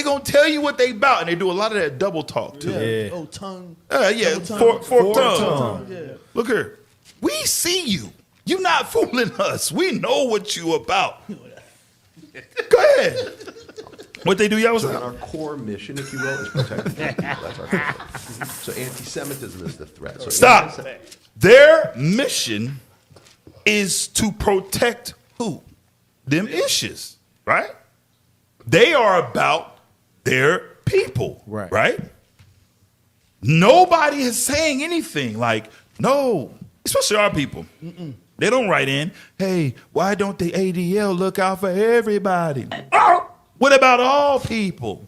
gonna tell you what they about, and they do a lot of that double talk too. Yeah. Oh, tongue. Fork tongue. Yeah. Look here, we see you. You not fooling us. We know what you about. Go ahead. What they do, y'all was So our core mission, if you will, is protect the people. That's our core. So anti-Semitism is the threat. So Stop. Their mission is to protect who? Them issues, right? They are about their people, right? Nobody is saying anything like, no, especially our people. They don't write in, hey, why don't the ADL look out for everybody? What about all people?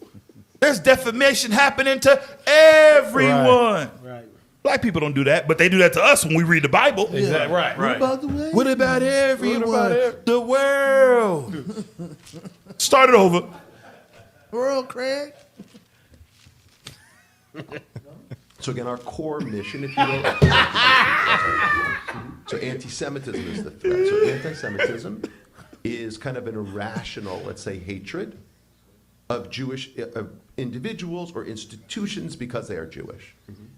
There's defamation happening to everyone. Right. Black people don't do that, but they do that to us when we read the Bible. Exactly. Right. What about everyone? The world. Start it over. World, Craig. So again, our core mission, if you will. So anti-Semitism is the threat. So anti-Semitism is kind of an irrational, let's say, hatred of Jewish individuals or institutions because they are Jewish.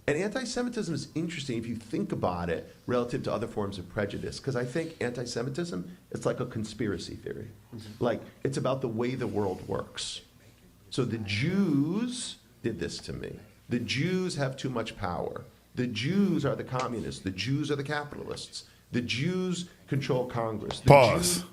And anti-Semitism is interesting if you think about it relative to other forms of prejudice, because I think anti-Semitism, it's like a conspiracy theory. Like, it's about the way the world works. So the Jews did this to me. The Jews have too much power. The Jews are the communists. The Jews are the capitalists. The Jews control Congress. Pause.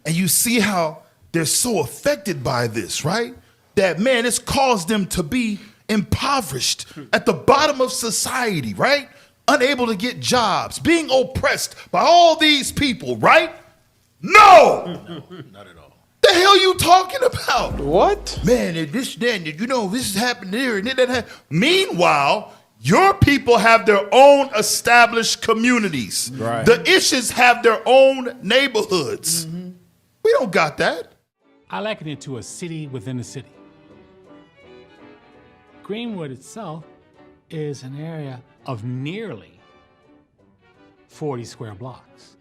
And you see how they're so affected by this, right? That, man, it's caused them to be impoverished at the bottom of society, right? Unable to get jobs, being oppressed by all these people, right? No! Not at all. The hell you talking about? What? Man, this is happening here and that. Meanwhile, your people have their own established communities. Right. The Ishes have their own neighborhoods. We don't got that. I liken it to a city within a city. Greenwood itself is an area of nearly 40 square blocks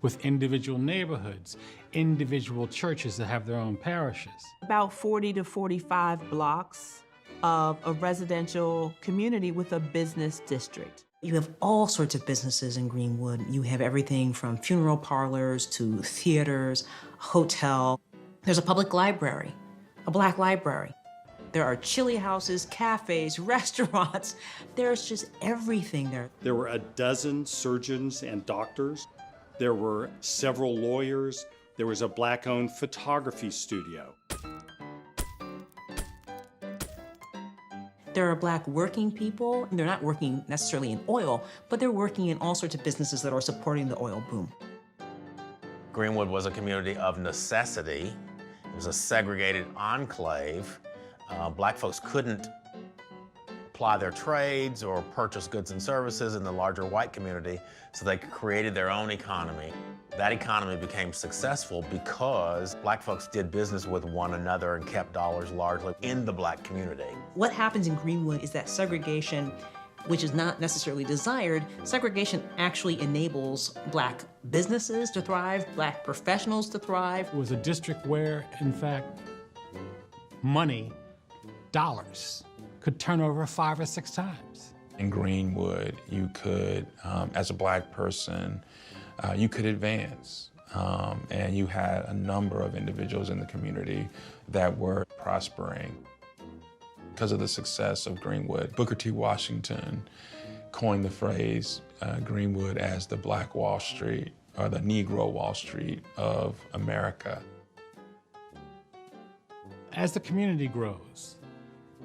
with individual neighborhoods, individual churches that have their own parishes. About 40 to 45 blocks of a residential community with a business district. You have all sorts of businesses in Greenwood. You have everything from funeral parlors to theaters, hotel. There's a public library, a black library. There are chili houses, cafes, restaurants. There's just everything there. There were a dozen surgeons and doctors. There were several lawyers. There was a black-owned photography studio. There are black working people. They're not working necessarily in oil, but they're working in all sorts of businesses that are supporting the oil boom. Greenwood was a community of necessity. It was a segregated enclave. Black folks couldn't apply their trades or purchase goods and services in the larger white community, so they created their own economy. That economy became successful because black folks did business with one another and kept dollars largely in the black community. What happens in Greenwood is that segregation, which is not necessarily desired, segregation actually enables black businesses to thrive, black professionals to thrive. It was a district where, in fact, money, dollars, could turn over 5 or 6 times. In Greenwood, you could, as a black person, you could advance. And you had a number of individuals in the community that were prospering because of the success of Greenwood. Booker T. Washington coined the phrase Greenwood as the Black Wall Street, or the Negro Wall Street of America. As the community grows,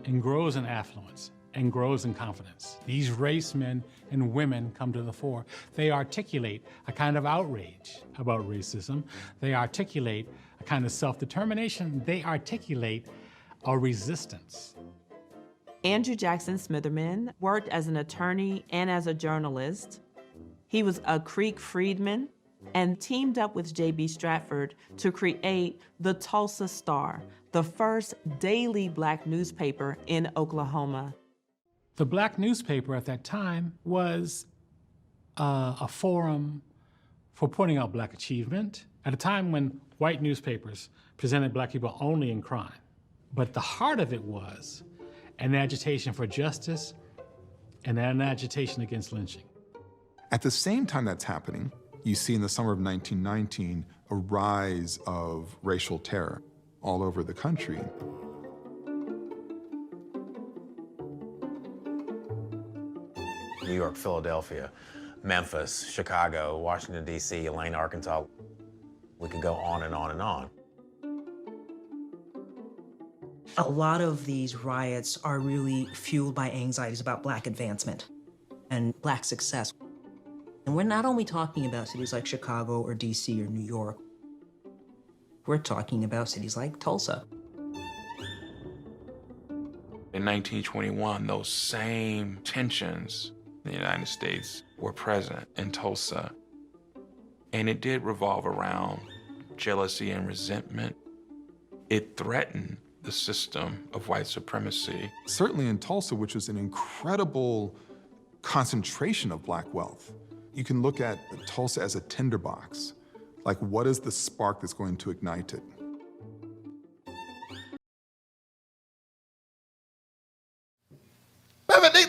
and grows in affluence, and grows in confidence, these race men and women come to the fore. They articulate a kind of outrage about racism. They articulate a kind of self-determination. They articulate a resistance. Andrew Jackson Smitherman worked as an attorney and as a journalist. He was a Creek freedman and teamed up with J.B. Stratford to create the Tulsa Star, the first daily black newspaper in Oklahoma. The black newspaper at that time was a forum for pointing out black achievement at a time when white newspapers presented black people only in crime. But the heart of it was an agitation for justice and an agitation against lynching. At the same time that's happening, you see in the summer of 1919 a rise of racial terror all over the country. New York, Philadelphia, Memphis, Chicago, Washington, D.C., Elaine, Arkansas. We could go on and on and on. A lot of these riots are really fueled by anxieties about black advancement and black success. And we're not only talking about cities like Chicago or DC or New York, we're talking about cities like Tulsa. In 1921, those same tensions in the United States were present in Tulsa. And it did revolve around jealousy and resentment. It threatened the system of white supremacy. Certainly in Tulsa, which was an incredible concentration of black wealth. You can look at Tulsa as a tinderbox. Like, what is the spark that's going to ignite it?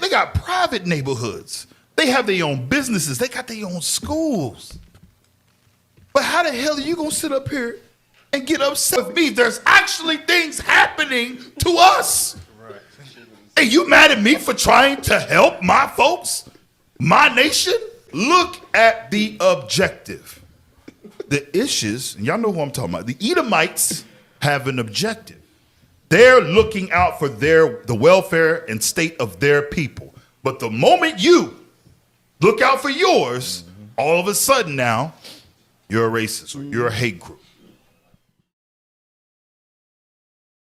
They got private neighborhoods. They have their own businesses. They got their own schools. But how the hell are you going to sit up here and get upset with me? There's actually things happening to us. Right. And you mad at me for trying to help my folks, my nation? Look at the objective. The issues, and y'all know who I'm talking about. The Edomites have an objective. They're looking out for the welfare and state of their people. But the moment you look out for yours, all of a sudden now, you're a racist or you're a hate group.